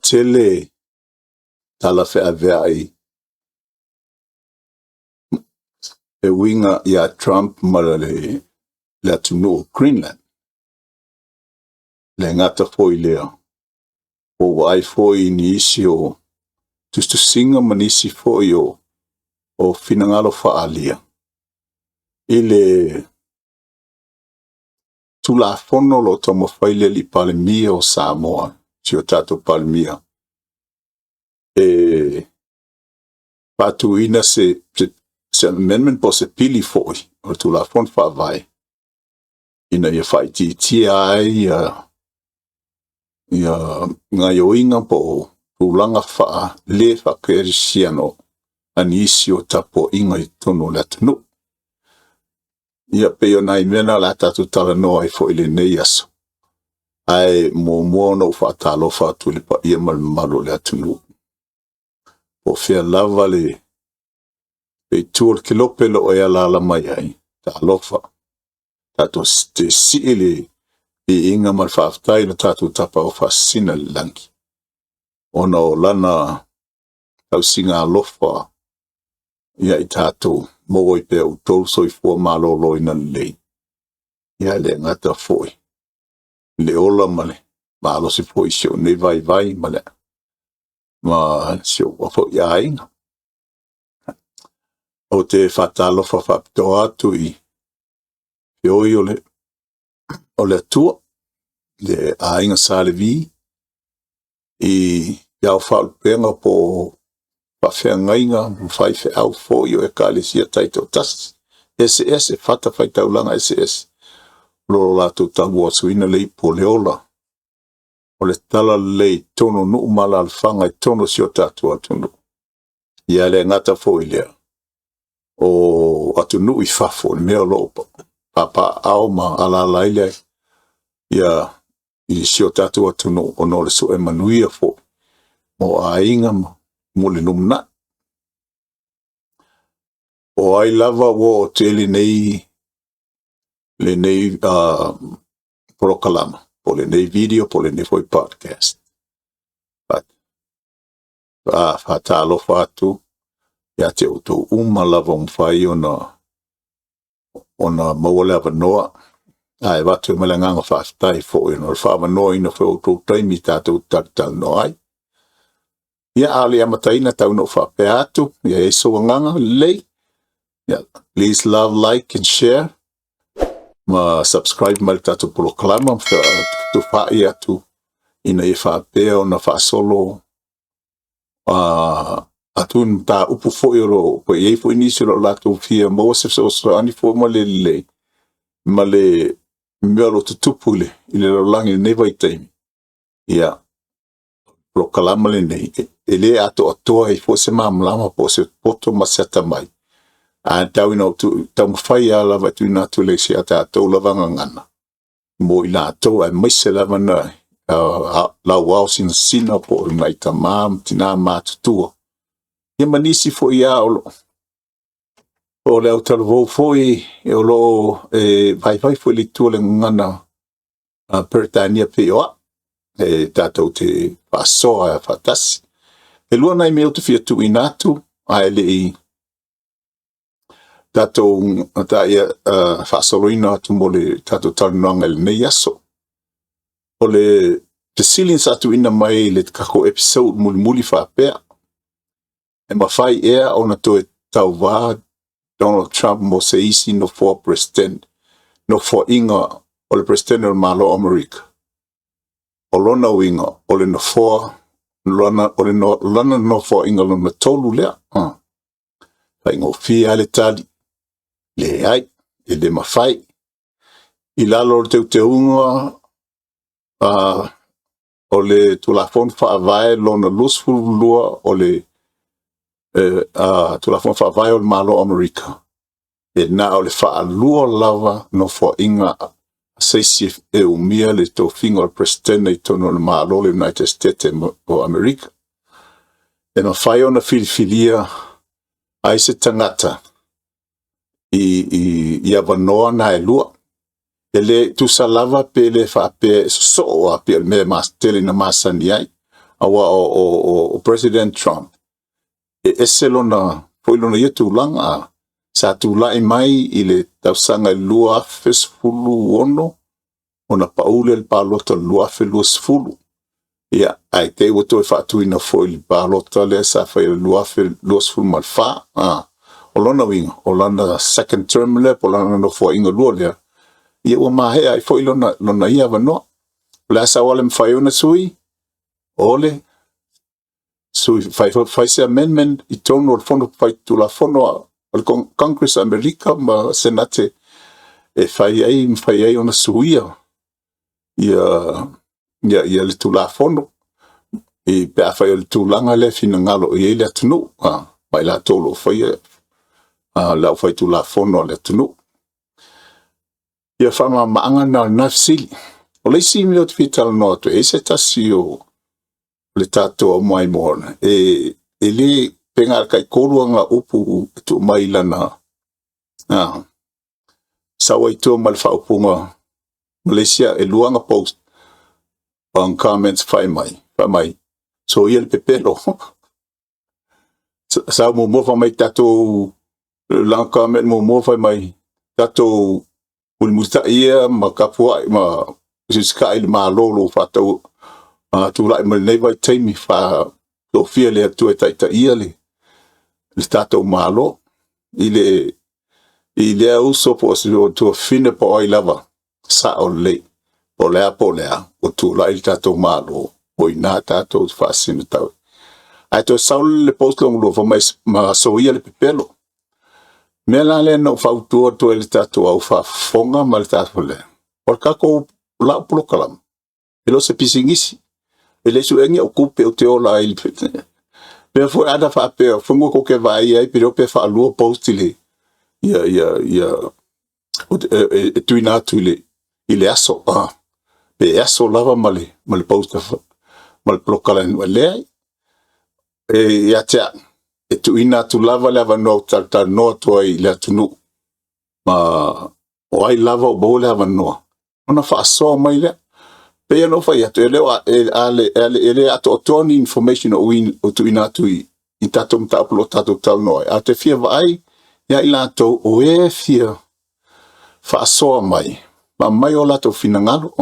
Tele tala fe avea e winga ya Trump mara le atunu Greenland. Le ngata foi lea. O wai foi ni isi o tustu singa manisi foi o finangalo faalia. Ile tula fono lo tomo faile li palmia o Samoa. Tio tato palmia. Patu ina se amendment po se pili foi. O tula fon fa vai. Ina ia fai ti ai ia ngai oinga po ulanga fa le fa kerisiano anisi o tapo inga i tono latanu. Ia peo nai mena la tatu tala no ai fo ile nei aso. Ai mo no fa talo fa tulipa ia malo latanu. O fea lava le pe tuol kilopelo o ia la mai ai. Ta lofa. Tato te siile i inga mal faaftai na tatu tapa o fasina langi. Ona o lana tau singa lofa ia i tatu mogo i pe au tolu so i fua malolo ina lei. Ia le ngata foi. Le ola male. Malo si foi sio ne vai male. Ma sio wafo ia inga. O te fatalo fafapto atu i oi o le tua le ainga salevi i iau whaalpenga po whawhengainga mwhai whe au fo i o e kālesia taito tas SS whata whai taulanga SS lolo lato tangu asuina lei po leola o le tala lei tono nuu mala alwhanga i tono si o tatu atunu ia le ngata fo i lea o atunu i whafo ni mea lopa papa au ma ala laile ia i sio tatu atunu ono le so e manuia fo mo ainga mo le numna o ai lava wo tele nei le nei prokalama po le nei video po le nei foi podcast but fata lo fatu ia te uto lava mfai ona mawala vanoa ai watu malanganga faaftai fo ino fa no ino fo to taimi tatu tatu no ai ia ali amataina tau no fa peatu ia eso nganga lei ia please love like and share ma subscribe mal tatu proclama to fa ia tu ina e fa peo na fa solo atun ta upu fo iro ko e fo inisio la to fia mo se so ani fo male melo tutupule ile langi ne vai time ia proclama le nei ele ato ai fo se mamlama po se poto masata mai a tau no tu tam fai ala va tu na tu le sia ta to la vangana mo ila to ai mai se la vana la wow sin po mai tamam tina matu ia manisi fo ia o le autalvo foi e o lo vai foi li tu le ngana Pertania peo tatou te pasoa fatasi e lua nai meo te fia tu inatu a ele tatou ta ia fasoloina atu mo le tatou tarinanga le nei aso o le resilience atu ina mai le kako episode muli whapea e mawhai ea ona to e tau wā Donald Trump mo se isi no for president no for inga o le president o malo Amerika o lona winga o le no for lona no for inga lona tolu lea ingo fia le tali le ai e le mawhai i lalo te unga o le tulafon whaavae lona lusfu lua o le tulafon whaavae o le malo Amerika e na o le whaalua lava no for inga seisi e umia le tō whinga o president i tono le mālo le United States o Amerika. E ma whai ona filifilia ai se tangata i avanoa na e lua. E le tu salava pe le whape so a pe me mas tele na masani ai. Awa o President Trump. E eselona poilona ia tūlanga sa tūlai mai i le tausanga lua fesfulu ono ona paule le palota lua fe lua sfulu. Ia, ai te wato e whaatuina foi le palota le sa whai lua fe lua sfulu malfa. O lona winga, o lona second term le, o lona no fo inga lua lea. Ia ua mahe ai foi lona ia wanoa. Lea sa wale mwhai ona sui, ole, sui whai se amendment i tono o fono whai tula fono o Congress Amerika ma Senate e whai ai ona suia. Ia le tula fono. I pea whai o le tūlanga le fina ngalo i ele atunu. Mai la tolo whai lau whai tula fono le atunu. Ia whama maanga na nafsili. O leisi mi o te whitala noa tu e se tasi o le tato o mai mōna. E le pengar kai koruanga upu tu mai lana. Sawa i tua mal whaupunga Malaysia e luanga post on comments whai mai. So ia le pepelo. Sa mo whamai tato lang comment mo whamai tato ulmusta ia ma kapua ma siska il ma lolo fatau tu lai mal nei vai taimi fa to fia le tu eta ia le tato malo ile uso po to fine po ai lava sa o le polea o tu lai tato malo o ina tato fa sin tau ai to saul le post long lo ma so ia le pepelo me la le no fa to el tato au fa fonga mal tato le por kako la prokalam elo se pisingisi ele su engi ocupe o te ola il pe foi ada fa pe fongo ko ke vai ai pero pe fa lu post ile ia tuina tu ile aso pe aso lava mal post mal prokalam le ia tia e tuina tu lava no tal no to ile tunu ma o ai lava o bole lava no ona fa so mai le pe no fa ia ele ato toni information o tuina tu i tatum ta upload tato tal no a te fia vai ia ila to o e fia fa so mai ma mai o la to finangalo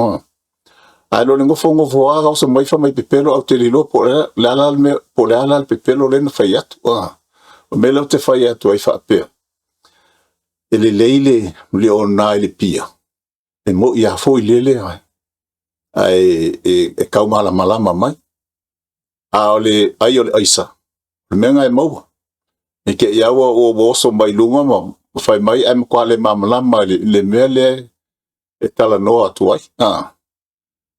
ai lo lengo fongo voa o so mai fa mai pepelo au te lilo po la pepelo le no fa ia o me lo te fa ia to ai fa pe ele leile le ona ile pia e mo ia foi lele ai kau malama mai ole aisa menga e mo e ke ia o so mai lunga ma fai mai am kwale malama le mele e tala no atu ai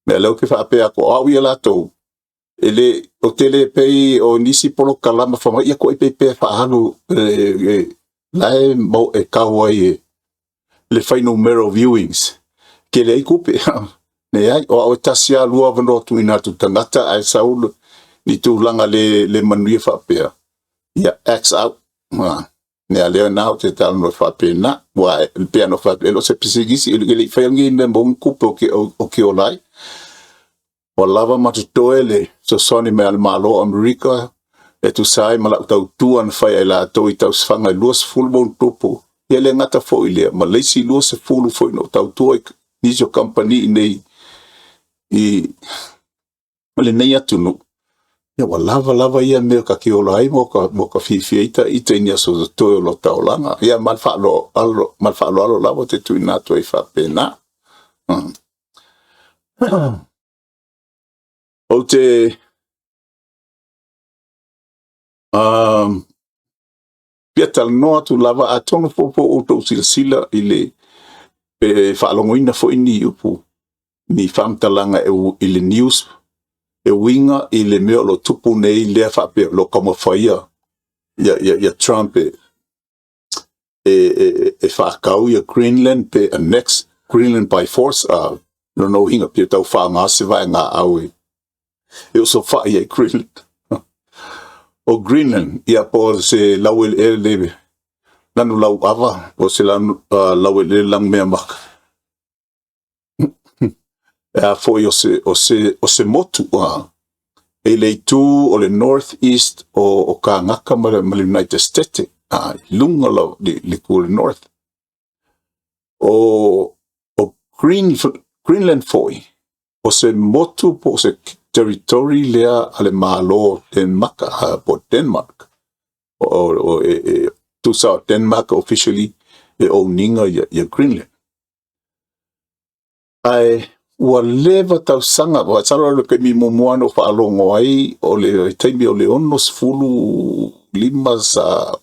me lo ke fa pe ko au ia la to ele o tele pe o nisi polo kalama fa mai ko pe fa halu lai mo e kawai le final numero viewings ke le kupe ne ai o tasia lua vano tu ina tu tangata ai saul ni tu langa le manui fa pe ia x out ne ale na o te tal no fa pe na wa el piano fa lo se pisigisi ele fa ngi ne bon kupe o ke olai o lava matutoele so soni me al malo Amerika e tu sai mala tau tuan fai la to i tau sfanga luas full bon topo ele ngata fo ile Malaysia luas full fo no tau tu ni jo company nei i le nei atunu ya lava ia me ka ki ola ai mo ka fiita i te nia so to lo taulanga ia mal fa lo lava te tu na to i fa pena o te piatal noa tu lava a tono popo o to sila ile pe whaalongoina fo ini upu ni whamtalanga ile news e winga ile meo lo tupu nei lea whape lo kama whaia ia Trump e whaakau ia Greenland pe annex Greenland by force no hinga pia tau wha se vai ngā au e o so wha i Greenland. O Greenland, ia po se lau ele lanu lau ava, o se lau ele lang mea maka. Ea foi o se motu e le tu o le northeast o ka ngaka ma le United States, lunga lau li ku le north. O Greenland foi, o se motu po se territory lea ale malo Denmark, po Denmark. O tu sa Denmark officially e o ninga ia Greenland. Ai, ua lewa tau sanga, wa tsara le ke mi momoano wha alongo ai, o le taimi o le onos fulu lima sa,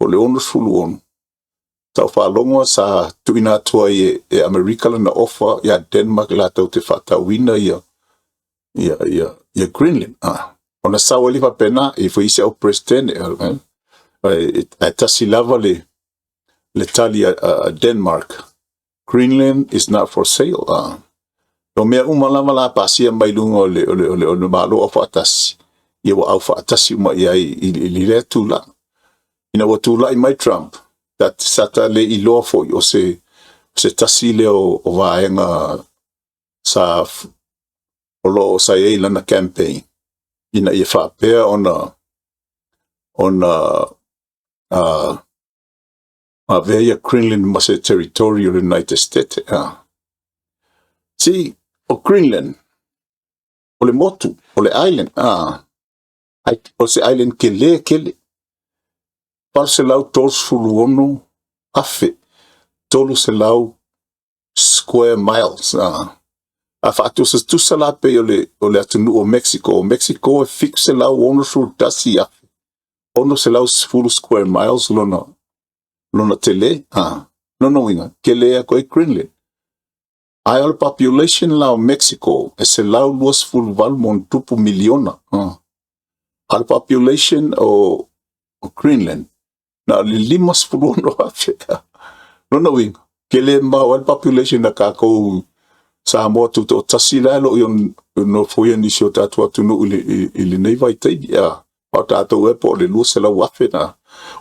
o le onos fulu onu. Tau wha alongo sa tuina atua e Amerika lana ofa, ia Denmark la tau te whatawina ia Greenland. Ona sawa liwa pena, i fo isi au president, e tasi lava le tali Denmark. Greenland is not for sale. No mea umalama la pasia mai lunga o le malo o whaatasi. Ia wa au whaatasi uma ia i rea tūla. Ina wa tūla i mai Trump. Dat sata le i loa foi o se tasi le o vaenga sa o sa e lana campaign. Ina ia whaapea a veia Greenland ma se territory o United States. Si, o Greenland, o le motu, o le island, o se island kele. Pal se lau tos fulu ono, afe, tolu se lau square miles. A whaatu se tusala pe o le atunu o Mexico. O Mexico e fik se lau ono sul tasi afe. Ono se lau fulu square miles lona tele. No winga, kele a koe Greenland. Ai al population lao Mexico e se lau luas fulu valmon tupu miliona. Al population o Greenland na li limas fulu ono afe. No winga, kele ma al population na kako sa mo tu to tasilalo yon no foi ni sio tatu atunu ili nei vai te ya o tato e po le lusa la wafe na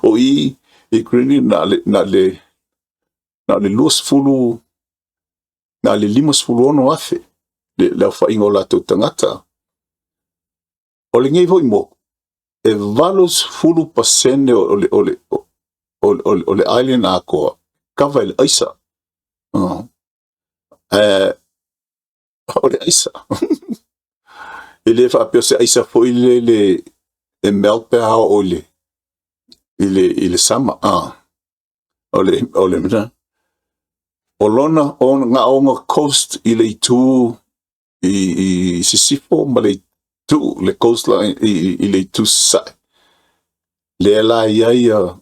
o i Greenland na le lus fulu na le limas fulu ono afe le fa ingo la to tangata o le ngai voi mo e valos fulu pasene o le island ako kava el aisa o le aisa. Ele fa pio se aisa foi le melpe ha o le sama. O le mena. O lona on nga onga coast ile tu i Sisifo ma le tu le coastline ile tu sa. Le la ia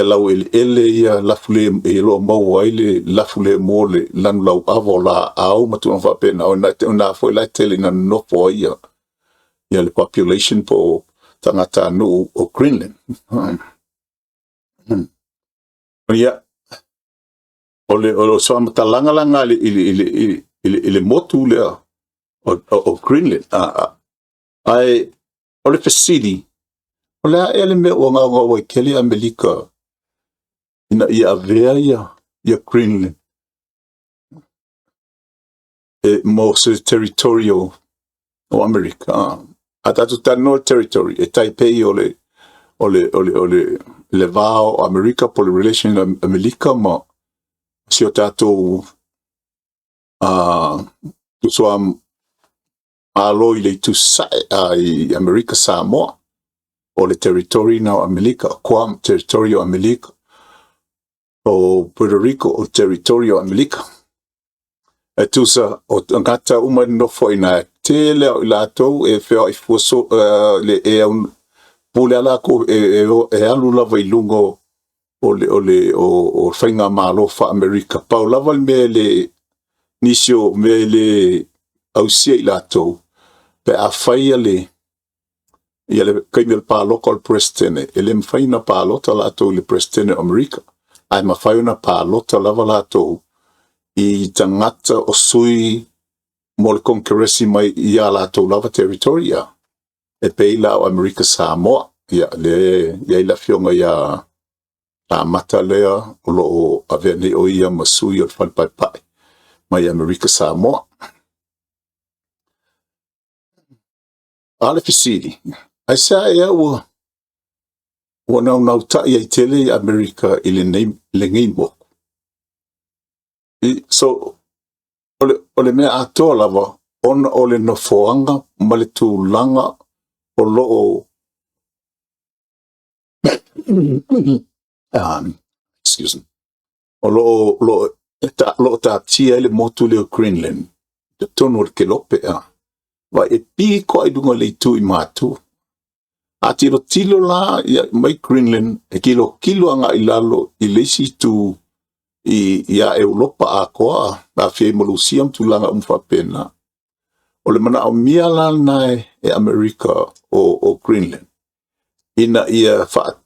lau ele ia lafule e lo mau ai le lafule mo le lanu lau avola au matu on va pena ona foi la tele na no po ia le population po tangata no o Greenland. Ia o so matalanga langa ile motu le o Greenland ai o le facility o le ele me o nga kele Amerika ina ia avea ia Greenland e mo se territorial o Amerika atatu tano territory e Taipei o le vao Amerika po le relation Amerika ma si o tato tu so alo ile tu sa i Amerika Samoa o le territory na Amerika Guam territorio Amerika o Puerto Rico o territorio Amerika. E tu sa o ngata uma no foi na tele o lato e feo i fuso le e un pule ala ko e alu lava i lungo o whainga malo fa Amerika. Pau lava me le nisio me le ausia i lato pe a whaia le ia le kaimel pa local president ele mwhaina pa lota lato le president Amerika. Ai mawhaiuna pa lota lava lato I tangata o sui mo le konkeresi mai ia la tau lava teritoria. E peila o Amerika Samoa. Ia ila fionga ia la mata lea o loo avene o ia masui o whalpaipai mai Amerika Samoa. Ale fisili. Ai sa ea ua nau tai ai tele i Amerika i le ngei moku. So, ole mea atoa lava, ona ole no foanga, ma le tūlanga o loo excuse me. O loo ta tia ele motu leo Greenland. Te tonu o ke lope Wa e pi ko ai dunga le tu i matu. A tilo la mai Greenland e kilo anga i lalo i leisi tu ia Europa a koa a fie malusiam tu langa pena. O le mana o mia la nai e Amerika o Greenland. Ina ia fa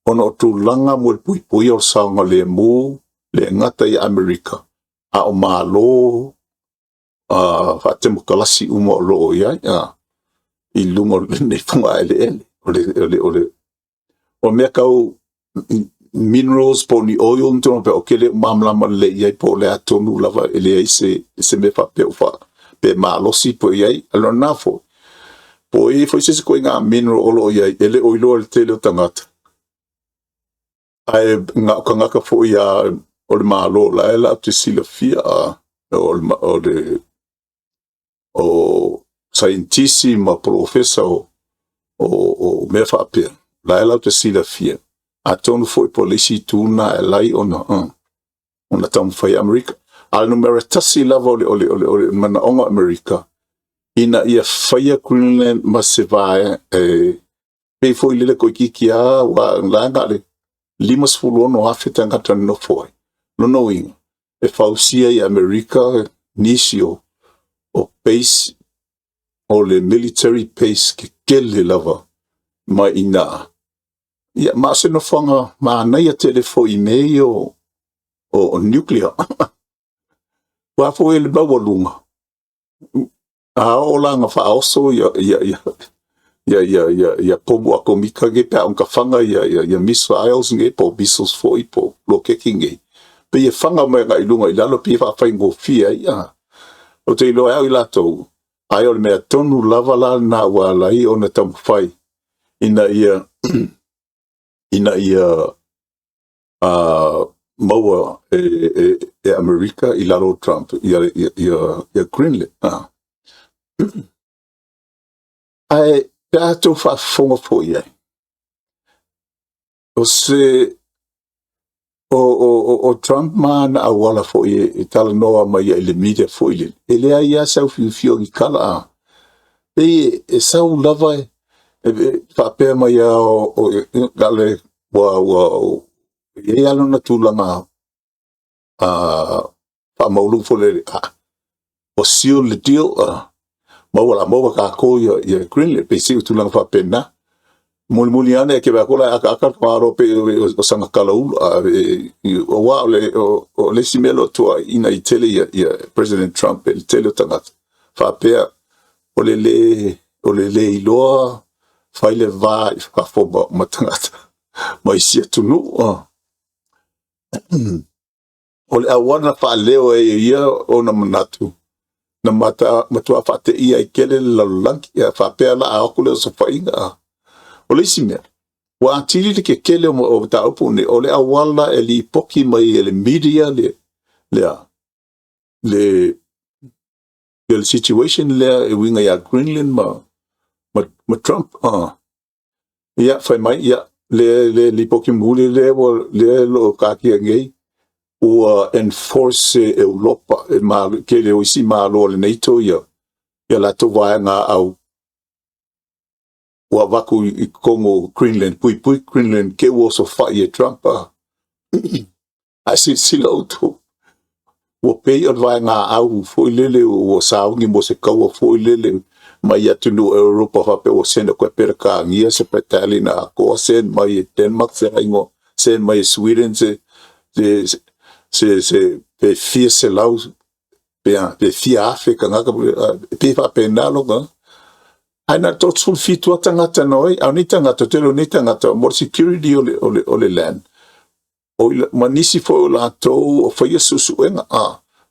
ono tu langa mo le pui o saunga le mu le ngata i Amerika. A o malo fa temo kalasi uma o loo ia i lungo nei funga ele. O mea kau minerals po ni oil ntono pe o kele mamlama le iai po le atonu lava ele ai se me fa pe ufa pe malosi po iai alo nafo po i foi se ko inga mineral olo iai ele oilo le tele o tangata ai nga ka fo ia o le malo la ela te sila fia o scientist ma professor o me fa pe la ela te sila fia atonu foi polisi tuna elai ona tamu fai Amerika. Al numero tasi lava ole mana onga Amerika. Ina ia faya Greenland masivaya pe foi lele ko kikia wa langa le 50 no afita ngata no foi. No inga. E fausia i Amerika nisio o base o le military base ke kele lava ma ina. Ia se no fanga ma naia telefo i mei o nuclear. Wa fo ele ba walunga. O langa fa also ya pobu ako mika ge pa onka fanga ya missiles nge po missiles fo i po lo kekinge. Pe ye fanga me ga ilunga ilalo pe fa ngo fia ia. O te ilo ai lato. Ai o me tonu lava la na wa lai ona tam fai. Ina ia maua e Amerika i lalo Trump ia Greenland. Ai pe ato fa fonga fo ia. O se o Trump man a wala fo i tala noa mai ile media fo ile. Ele ia sau fio i kala e sau lava fa pe mai o gale wa e alo na tulanga fa maulu fo le o seal le deal maua ka ko ya Greenland pe si tulanga fa pena muli ane ke ba kola aka ko pe o sanga kala o wa le simelo to ina itele ya President Trump el tele tanga fa pe o le ilo fa ile va fa fo matangata mai sia tunu o le awana fa leo ia o na manatu na matua fa te ia kele la lanki ya fa pe la a ko le so fa inga o le simel wa atili le kele o ta opo ne o le awala e li poki mai le media le situation le winga ya Greenland ma Trump ia fa mai ia le li poki muli le lo ka ki ngai o enforce Europa ma ke le isi ma lo le NATO ia la to va nga au wa vaku i Congo Greenland pui Greenland ke wo so fa ye Trump a si lo to wo pe o va nga au fo lele o sa ngi mo se ka wo fo lele mai ya tunu Europa fa pe o senda ko per ka ngia se petali na ko sen mai Denmark se ingo sen mai Sweden se se pe fia se lau pe fia afe ka ngaka pe fa pe nalo ga ana tot sul fitu tangata noi ani tangata telo ni tangata more security ole land o manisi fo la to o fa yesu suenga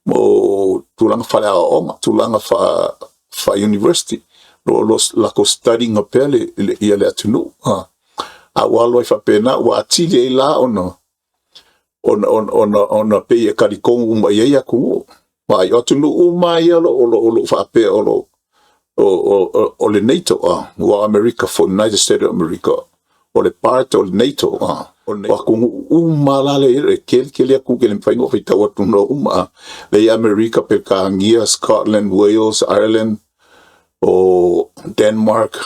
mo tulanga fa la o tulanga fa university los la ko studying apele ia le atunu a walo fa pena wa atile la ono ona pe e karikong uma ia ku wa yo tunu uma ia lo fa pe o le NATO wa America for United States of America o le part o le NATO wa ku uma la le kel ku ke le faingo fita wa tunu uma le America pe ka ngia Scotland, Wales, Ireland o Denmark,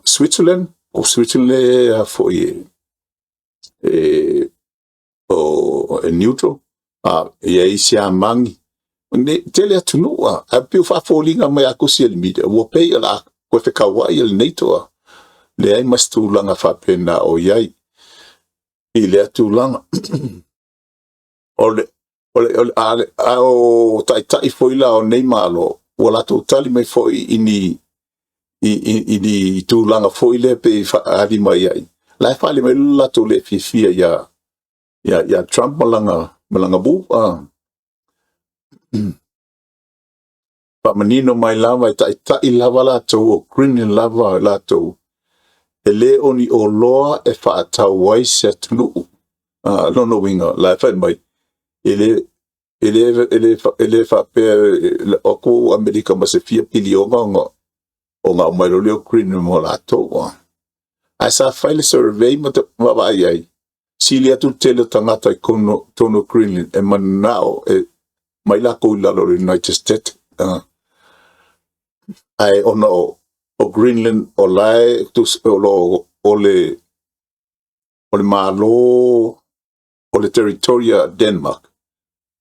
Switzerland for neutral ia isia mangi ne tele atunu a pe fa folinga mai ako social media wo pe la ko fe kawaii el NATO le ai mastu langa fa pena o yai ile atu langa ole o tai foi la o nei malo wala to tali mai foi ini tu langa foi le pe fa ali mai ai la fa le mai la to le fifia ya Trump malanga bu pa manino mai lava tai lava la to green lava la to ele oni o loa e fa tawai se tunu no winga la fa mai ele fa pe o ko America ma se fia pilionga o nga mai lo green mo la to asa file survey ma va ai silia tu tele tangata kono tono Greenland e manao e mai la ko la lo United States ai ono o Greenland o lai tu ole malo o le territoria Denmark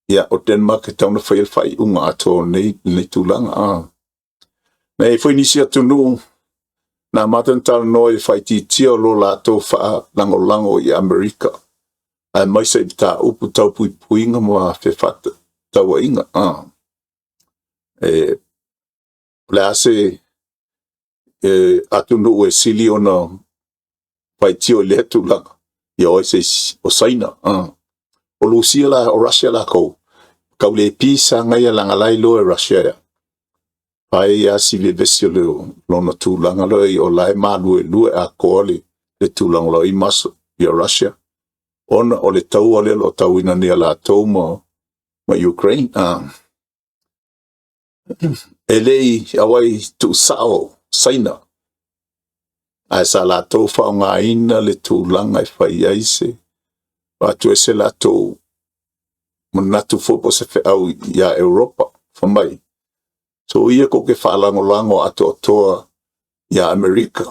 ya o Denmark e tauna fai unga ato nei tulanga nei foi inisia tunu na matan tal noi fai ti tio lo la to fa lango i America ai mai se ta upu tau puinga mo a fe fata tau inga la se atunu e sili ona fai tio le tu la yo se o saina o Lucia la o Russia la ko le pisa ngai langa lai lo e Russia ai si le vesio lo na tu langa lo o lai malu a kole le tu langa lo i mas i Russia ona o le tau ale lo tau ina ni la tau ma Ukraine elei awai tu sao saina ai sa la tau fa nga ina le tu langa i fai ai se pa tu ese la tau manatu fo po se fe au ya Europa fa mai so ia ko ke falango ato toa ya America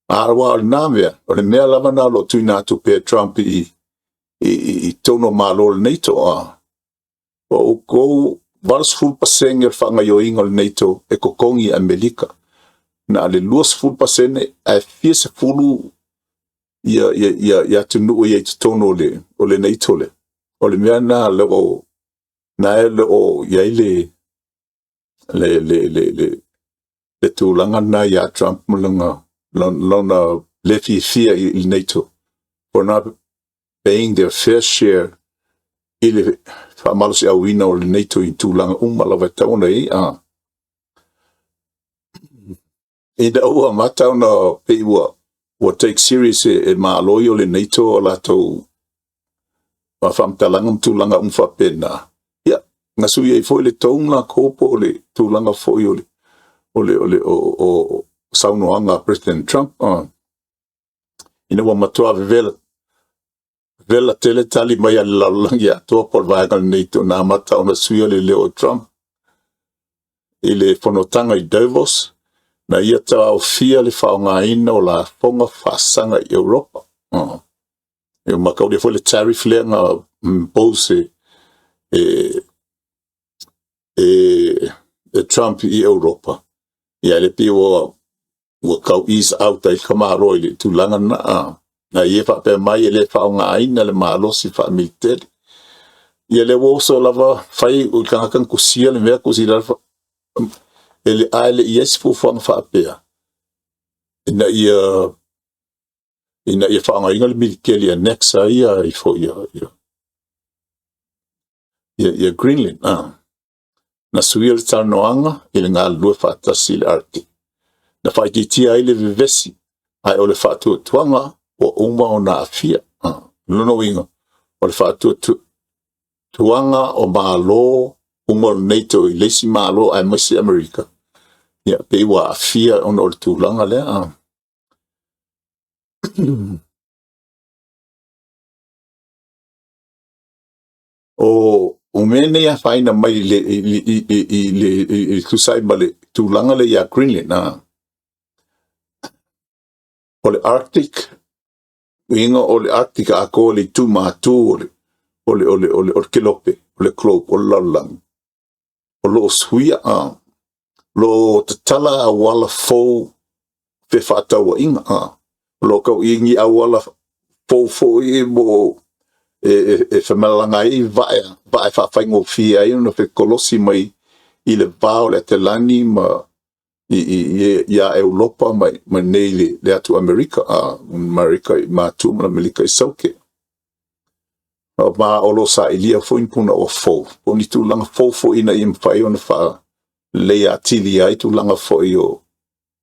arwa namia o le mea lava na lo tuina tu pe Trump i tono malo le NATO o ko vals full paseng el fanga yo ingol NATO e ko kongi America na le luas full pasene a fiese fulu ya tunu ye tono o le NATO le o le mea na le o na le o ya le tulanga na ya Trump mulanga lona lefi fia il NATO for not paying their fair share ile fa malos ya wina o le NATO i tulanga umala vetauna ida ua mata ona pe wa take serious e ma loyo le NATO la to wa famtalanga tulanga umfa pena nga sui e foi le taunga kopo le tulanga foi o saunoanga President Trump ina wa matua vela tele tali mai la ya to por vagal NATO na mata ona sui le leo Trump ile fonotanga i Davos na ia ta o fia le faunga ina o la fonga fasanga i Europa e makau le foi le tariff le nga pose Trump i Europa ia le piwa wa kau ease out ai kamaro ile tulanga na na ye fa pe mai le fa nga ina le malo si fa militeri ye le wo so lava fai u kan kusia le me kusia ele ale yes fu fa pe ina ia fa nga ina le militeri next ia I fo ia Greenland na suil tanoanga ile nga lua fa tasil arti na fa tia ile vesi ai ole fa tuanga o uma ona afia no winga ole fa tuanga o malo uma NATO lesi malo ai masi America ya pe wa afia on ol tulanga le o mene ya faina mai le kusai male tulanga le ya Greenland ole Arctic winga ole Arctic a ko le tu matu ole kelope ole klop ole lalang ole suia lo tala wala fo fe fata wa inga lo ka ingi awala fo e mo fa malanga I vai fa faingo fia no fe kolosi mai I le vao le telani ma ia Europa mai nei le atu America ma tu ma America I sauke ma olo sa ilia fo impuna o fo oni tu langa fo ina im fai ona fa le atili ai tu langa fo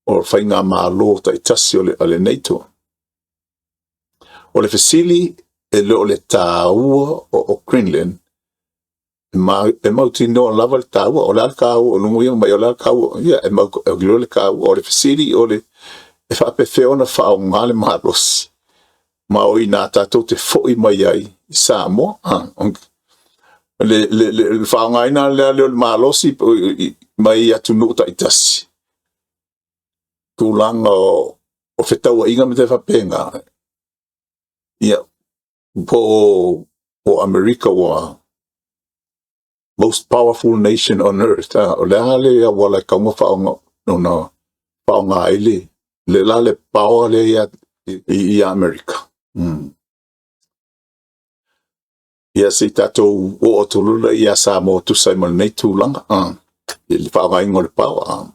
o fainga malo ta itasi ole NATO ole fesili le taua o Greenland mau tino lava le taua o la kau o lungu ia mai o la kau ia mau o le kau o le fesili o le fa pe feona fa o ngale malos ma o ina tato te foi mai ai Samo le fa ngai na le malosi mai atu no ta itasi tulanga o fetau inga me te fa penga ia po America wa most powerful nation on earth o le ale wala ka mo fa no fa ngai le la le power le I America ia se tato o tolula ia Samo tu sai mal nei tulanga il fa ngai ngol power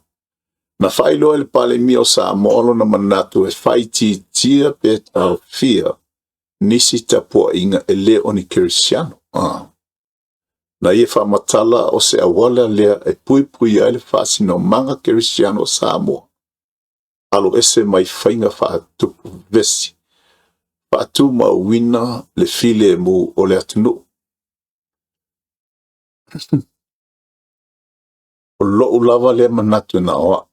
na failo el pale mio Samo na manatu e faiti tia pet au fear nisi tapo inga ele oni Cristiano na ia fa matala o se awala lea e pui ele fasi no manga Cristiano Samo alo ese mai fainga fa tu vesi fa tu ma wina le file mu o le atunu o lo ulava le manatu na o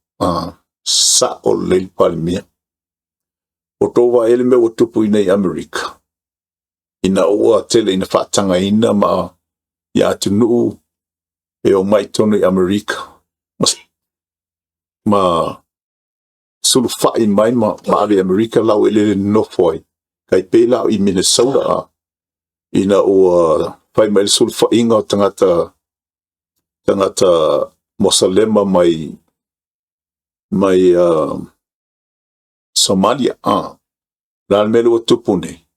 sa o le palmia o tova ele me o tupu nei America ina ua tele ina fatanga ina ma ya tunu e o mai tonu I America ma sulu fai mai ma ali America lau ele no foi kai pe lau I Minnesota ina ua fai mai sulu fai inga tangata Mosalema mai Somalia la mele o tupu nei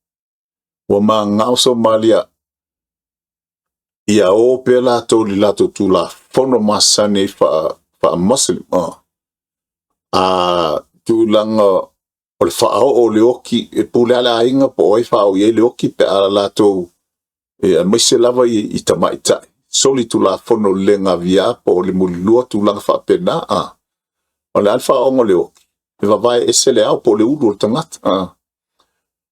wa ma ngau Somalia ia o pela to li lato tu la fono masane fa muslim tu langa o le fa o le oki e pule ala inga po oi fa o ye le oki pe ala lato e mai se lava I tamaita soli tu la fono lenga via po le mulua tu langa fa pena o le alfa o le oki e va vai ese le au po le udu tangata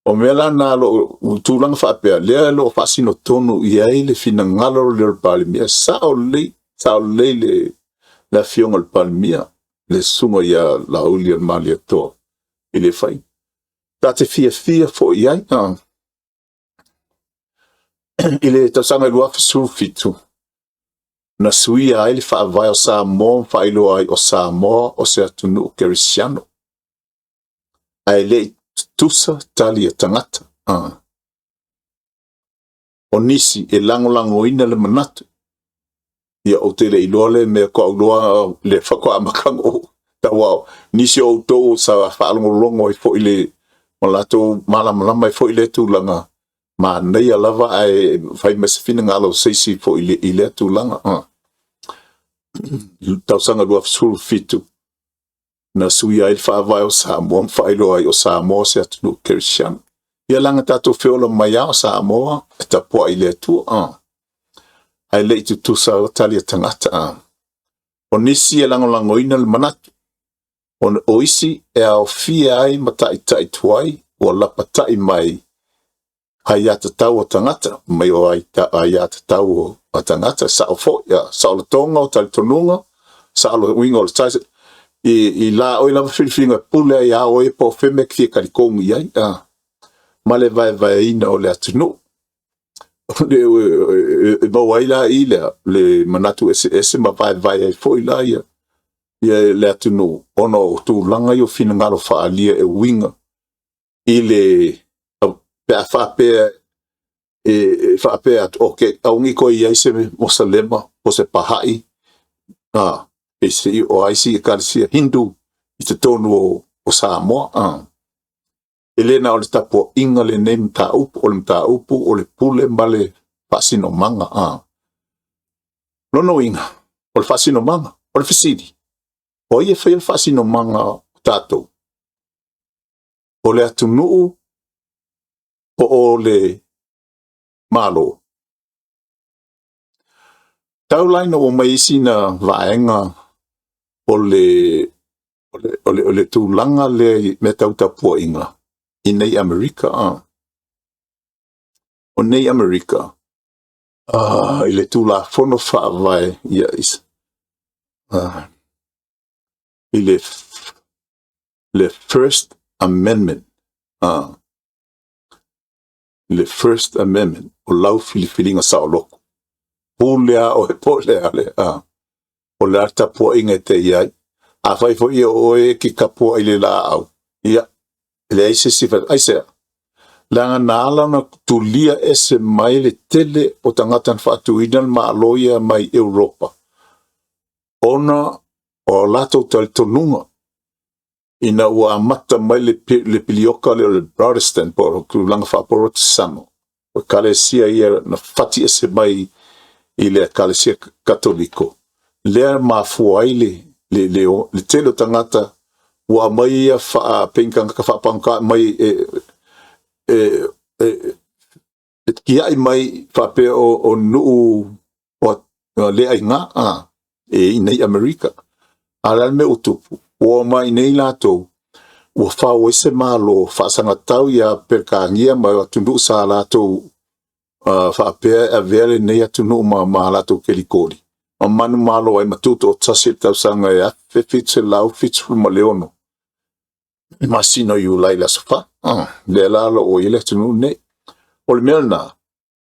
o mela na lo tulang fa pe le lo fa sino tonu ia ile fina ngalo le palmia sa o le la fiong al palmia le sumo ia la uli al malia to ile fai tate fia fo ia ile to sanga lua su fitu na suia ile fa vai o sa mo fa ilo ai o sa mo o se tunu Cristiano ai le tusa tali e tangata o nisi e lango ina le manatu ia o tele ilole me ko loa le fako amakango ta wow nisi o to sa fa longo i fo ile o lato malama fo ile tūlanga ma nei lava ai fai masifina ngalo seisi fo ile tūlanga tausanga lua fsulu fitu na sui ai whaavai o Samoa mwhailo ai o Samoa se atunu Kerisiano ia langa tato whiola mai o Samoa e tapua ile tu ai le itu tu sa talia tangata o nisi e langoina le manatu o isi e au fia ai matai tai tuai o lapatai mai hai ata tau o tangata mai o ai ata tau o tangata sa o fo ya sa o tonga o talitonunga sa o winga o taise i la o la filinga pule ya o e po feme ki kalikongu ia ma le vai ina o le atunu le bawaila ile le manatu ese ma vai ai foi la ia le atunu ono tu langa yo fina ngalo fa alia e winga ile fa pe at okay au ngi ko ia se mosalema o se pahai ese o ai si kalsia hindu i te tonu o Samoa Elena o le tapo inga le nem ta upu o le pule male fasino manga no inga o le fasino manga o le fisidi o ie fai le fasino manga tato o le atunuu o le malo taulaina o maisi na vaenga o le tūlanga le me tautapua inga i nei Amerika o nei Amerika i le tūla fono whaavai ia is i le First Amendment le First Amendment o lau filifilinga sa o loko pulea o he polea le o le atapua inga te iai a fai fo ia o ki kapua i le la au ia le aise sifa aise langa nala na tulia ese mai le tele o tangata whaatuina ma aloia mai Europa ona o lato talitonunga ina ua mata mai le pilioka le Protestant por langa whaaporotesano o kalesia ia na fati ese mai i le kalesia katoliko lea mafua ai le tele o tangata ua mai ia penkanga ka whaapangka mai kia i mai whape o nuu o lea inga i nei Amerika ala me utupu o mai nei lato ua whao ese malo whaasanga tau ia perkangia mai atundu sa lato whaapea a vele nei atunu ma lato kelikori ma manu malo ai matuto o tasi tau sanga e afe fitse lau fitse ma leono masino yu lai la sofa le lalo o ile tunu nei o le melna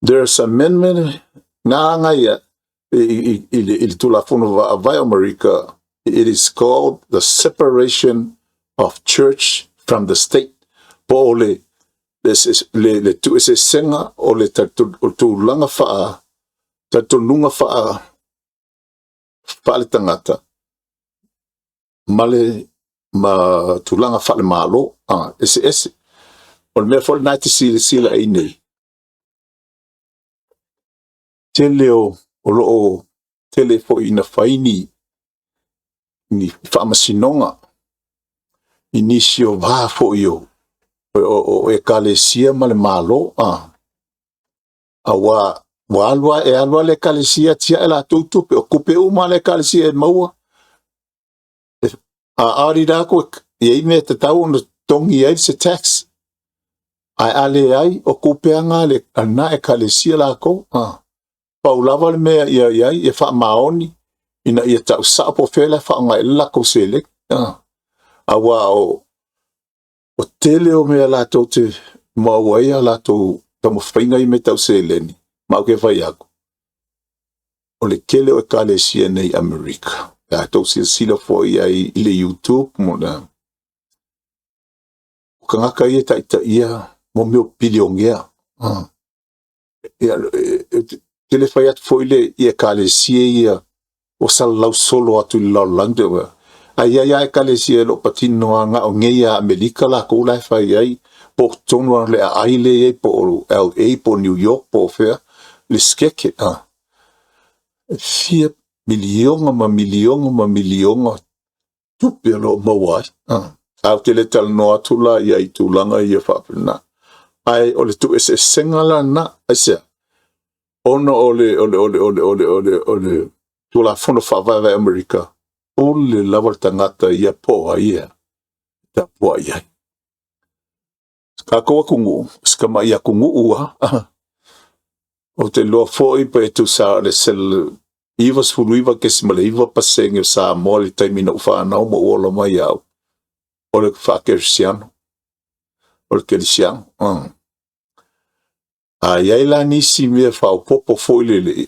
there's amendment nga ia il tulafono vai America. It is called the separation of church from the state. Po le tu ese senga o le tu langa faa tu nunga faa le tangata male ma tu langa faa le malo ese o le mea fo le naiti sila ai nei tele o loo tele fo ina faini ni whaamasinonga inisio vā fo io o ekalesia ma le malo a wa alua le ekalesia tia e la tutupe o kupe uma le ekalesia e maua a arirako e ime te tau no tongi ai se tax ai ale ai o kupeanga le ana ekalesia lako paulava le mea ia e whaamaoni ina ia tau sapo fela whaanga e lako selek awa o tele o mea lato te mawai a lato tamo whainga i me tau seleni mau ke whai ako o le kele o ekalesia nei Amerika lato sila fo ia i le YouTube mo na o kangaka ia taita ia mo meo piliongea tele whai atu fo ile i ekalesia ia o salau solo atu i lau lande ai e kalesia lo patino nga o ngeia Amerika la ko lai fai ai po tono le aile e po LA po New York po fair le skeke fia milionga tupe lo mawai au te le tal no atula ia i tulanga ia whapena ai o le tu ese sengala na ese ono ole tula fono whawaiwa Amerika ole lawal tangata ia poa ia ta poa ia ka koa kungu skama ia kungu ua o te loa foi pa e tu sa le sel iwa sfuluiwa ke si male iwa pasenge sa mole taimina uwhanau ma uola mai au o le whakerisiano o le kerisiano a iai la nisi mea whao popo foi le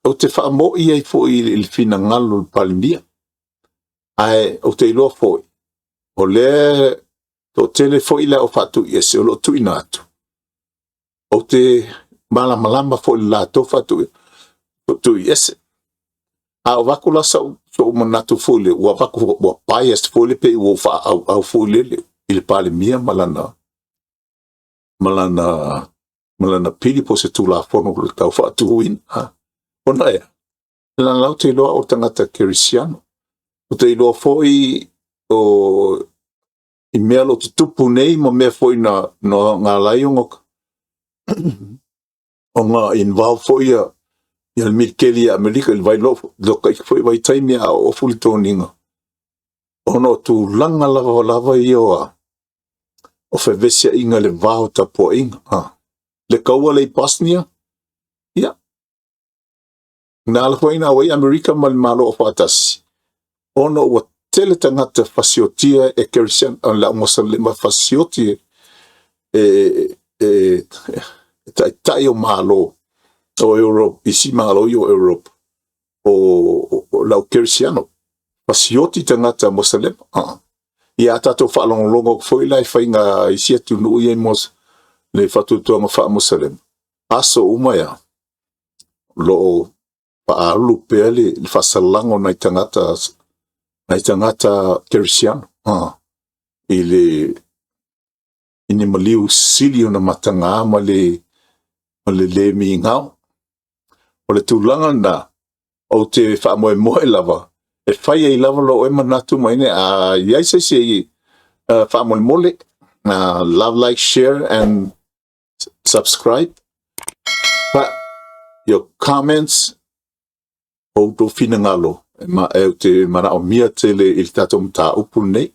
o te whaamo i ai foi il fina ngalo le palimia ai o te iloa foi o le to tele foi la o fatu ese o lo tu inatu o te malama foi la to fatu tu ese a wakula so manatu foi le wa waku wa bias foi le pe wo fa au foi le il palimia malana pili po se tu la fono le tau fatu win ona ia la lau te loa o tangata kerisiano o te loa foi o i mea lo te tupu nei ma mea foi na ngā laionga o ngā involve foi ia le mitkeli a Amerika il vai loka i foi vai taimi a o fuli tōninga ono tu langa lava i o fevesia inga le vao ta po inga le kaua le pasnia ia na ala foi na wai Amerika ma le malo o fatasi ono wa tele tangata fasiotia e kerisian la mosalema fasiotia tai o malo o Europe isi malo i o Europe o lau kerisiano fasioti tangata mosalema ia tato whaalongo foi lai whainga isi atu nui e mos le whatutuanga wha mosalema aso umaya lo paalu pea le whasalango nai tangata kerisiano ini maliu silio na matanga ma le mi ngau o le tūlanga na o te whaamoe lava e whai ei lava lo e manatu maine a iai se whaamoe mole love, like, share and subscribe but your comments o to fina ngalo ma e te mana o mia te le il tato mta upu nei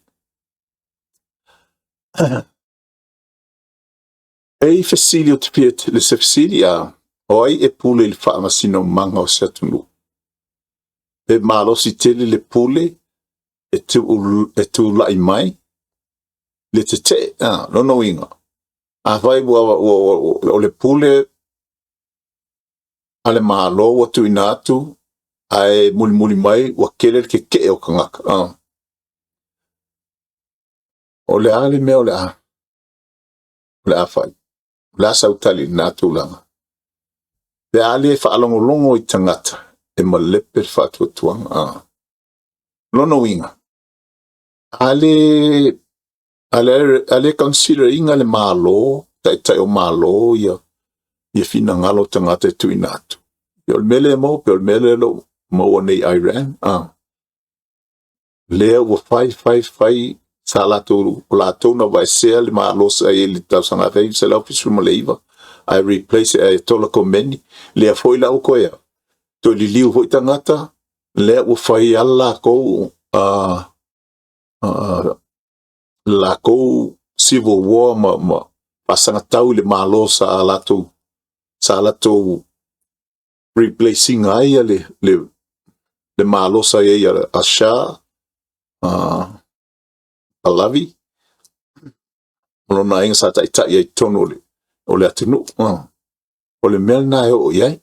ei fasilio te piet le se fasilia o ai e pule il whaamasino manga o se atunu e malosi tele le pule e tu lai mai le te no inga a vai o le pule ale malo o tu inatu ai muli mai wa kele ke o kangaka o le ale me o le a fai la sautali natu langa le ale fa longo I tangata e malepe fatu tuang lono inga ale consider inga le malo tai o malo ia fina ngalo tangata tu inatu Pio mele lo mo nei Iran lea ua fai sa latou na vai sea le maalosa e le tausanga vei se lau fisu ma leiva ai replace e tola komeni lea foi lau koea to li liu hoi tangata lea ua fai ala kou la kou civil war ma pasanga tau le maalosa sa latou replacing ai le maalosa e a Shah Alavi ona inga sa tai ai tono o le atunu o le melna e o iai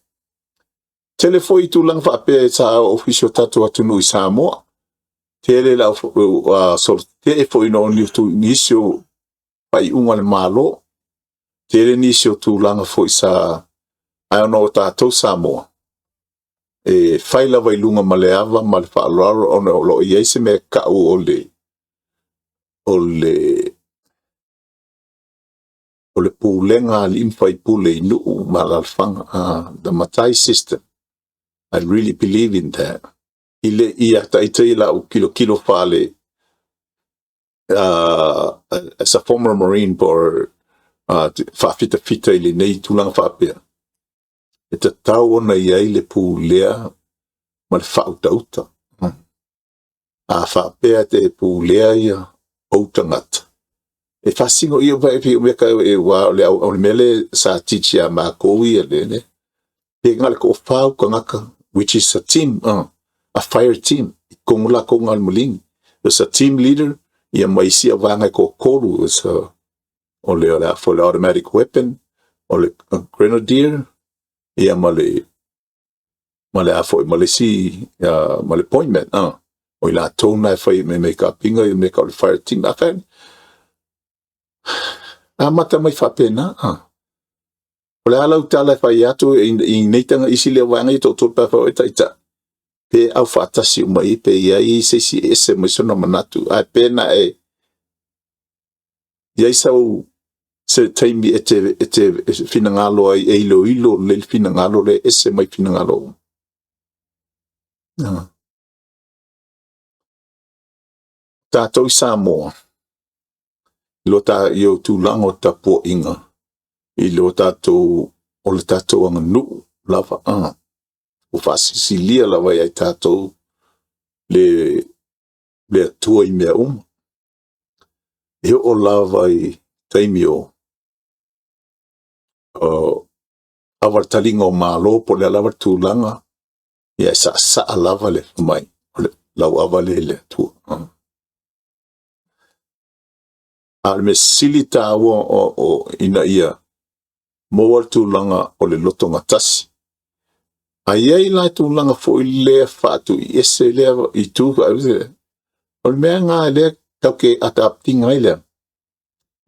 telefoi tu lang fa pe sa officio tatu atunu I Samoa tele la so te foi no ni tu inisio pai unga le malo tele inisio tu langa foi sa ai no tatu Samoa e fai la vai lunga maleava mal fa laro ono lo iai se me ka o le o le pulenga li imfai pule inu malalfanga, the Matai system. I really believe in that. Ile ia taitei la u kilo fale, as a former Marine for fita ili nei tulanga whapea. E te tau ona iai le pulea ma le whautauta. A whapea te pulea ia o tangata. E whasingo ia vai pi umeka e wā o le mele sa tichi a mākou ia le ne. Pe ngale ko whau ka ngaka, which is a team, a fire team. Kongula ko ngal muling. There's a team leader, ia maisi a wanga ko koru, is o le for the automatic weapon, o le grenadier, ia male afo, male si, male appointment, o la tona fai me make up pinga, ia make up the fire team, afan. Mata mai whapena, o le alau tala fai atu, i neitanga isi le wanga i tō pa fai ita, pe au whaatasi umai, pe iai se ese mai sona manatu, ai pena e, iai sau, se taimi e te finangalo ai ilo le finangalo le ese mai finangalo. Tātou i Samoa. Lo ta yo tūlango ta po inga. I lo tātou, o le tātou anga nu, lava o whasisilia lava ai tātou le atua i mea E o lava i taimi o awartalinga o malo po le lava tūlanga. Ia sa lava le mai. Lau awale le tu. Al me sili tāua o ina ia mowar tūlanga o le loto ngatasi. Ai lai tūlanga fo i lea whātu i ese lea i tū. O le mea ngā lea tauke atapti ngai lea.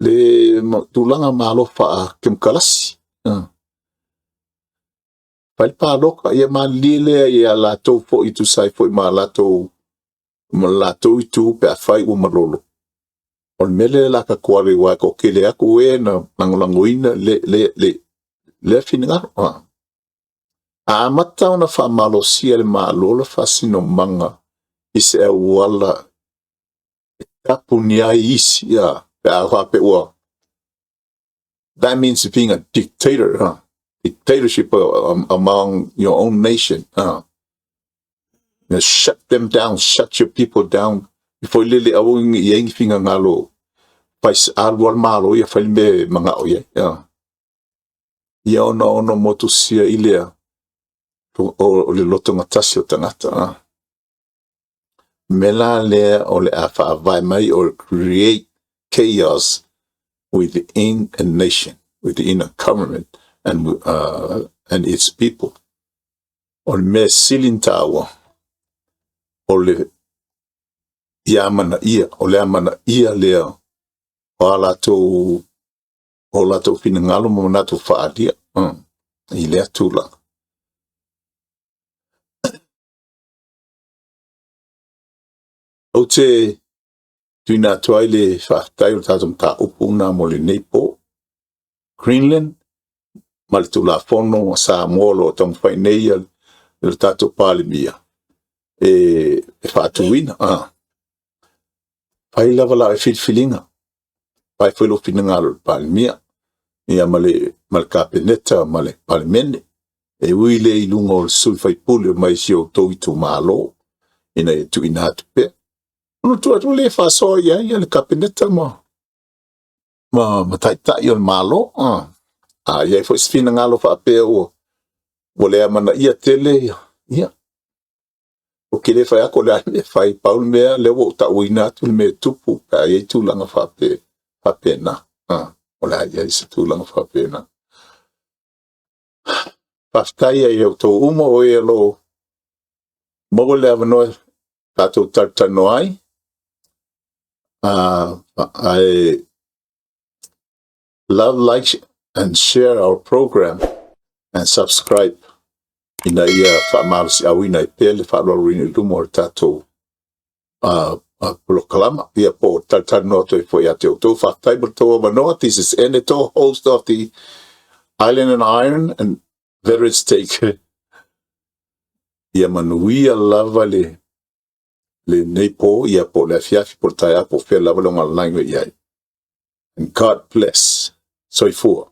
Le tūlanga malo wha kem kalasi. Pai pāloka ia ma lilea ia lātou fo i tu sai fo i ma lātou i tu pe a whai o malolo. O mele la ka kuare wa ko kele aku e na langolangoina le finingaro. A mata ona wha malo sia le malolo wha sino manga i se e wala tapu ni ai isi pe a pe ua. That means being a dictator, dictatorship among your own nation. You shut them down, shut your people down. Before lili awing yang finga ngalo, pais alwal malo ya falme mga oye. Ya ono motu sia ilea o le loto ngatasi o tangata. Mela le o le afa avai mai or create chaos within a nation, within a government, and its people. O me silintawa o le Yamana ia, o le amana ia lea, o lato finangalo mo nato whaadia, i lea tūla. O te tuina tuai le whaatai o tātum tā upuna mo le Neipo, Greenland, ma le tūla whono sa molo o tamu whainei le tātou pālimia. E whaatuina, Pai lava la e filfilinga. Pai foi lo finangalo palmia. Ia male kapeneta male palmene. E uile i lunga o sui fai pule mai si o tau i tu malo. Ina e tu ina atu pe. Ono tu atu le faso ia le kapeneta ma taitai o malo. Ia e foi finangalo fa pe o. Wole amana ia tele ia. O kile fai ako le fai paul mea le wo ta uina tu me tupu pa ye tu langa fa pe na o la ye se tu langa fa pe na pastai ye to umo o ye lo mo le avno ta to tartanoi I love, like and share our program and subscribe. Ina ia wha marasi awina I pele wha rorini lumo o tatou Proclama ia po taltano to for ya to fa table to manoa. This is Eneto, host of the Island and Iron and Veterans Take. Ia manuia lava le nepo ia po le fiafi por taia po fe lava longa langue ia. And God bless. Soifua.